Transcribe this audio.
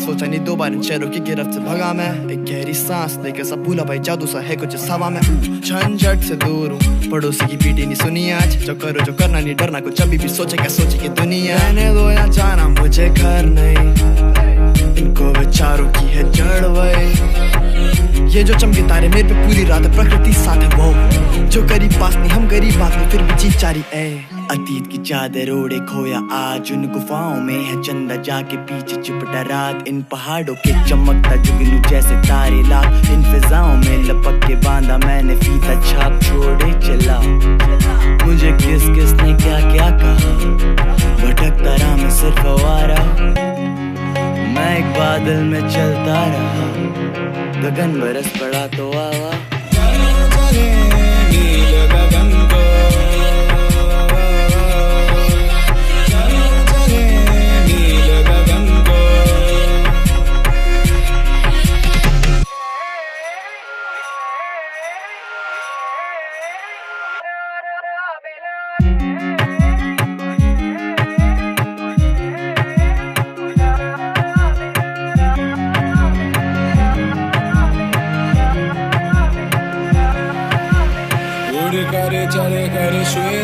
सोचा नहीं दो बार इन शहरों की गिरफ्त से भगा मैं। एक गहरी सांस लेकर सब भूला भाई, जादू सा है कुछ हवा में। झंझट से दूर हूँ, पड़ोसी की पीटी नहीं सुनी आज। जो करो जो करना नहीं डरना, कुछ अभी भी सोचे क्या सोचे कि दुनिया। रहने दो या जाना मुझे घर नहीं, इनको विचारों की है जड़ वही। ये जो चमके तारे मेरे पे पूरी रात प्रकृति साथ है वो। जो करीब पास नहीं हम गरीब बात में फिर भी जीत जारी है। अतीत की चादर ओढ़े खोया आज उन गुफाओं में है चंदा जाके पीछे चिपटा रात। इन पहाड़ों के चमकता जुगनू जैसे तारे लाख। इन फिजाओं में लपक के बांधा मैंने फीता छाप छोड़े चला। मुझे किस किस ने क्या क्या कहा, भटकता रहा मैं सिर्फ आवारा। मैं एक बादल में चलता रहा, गगन बरस पड़ा तो आवा। चले नील गगन को, चले नील गगन को। करे चले करे श्वेत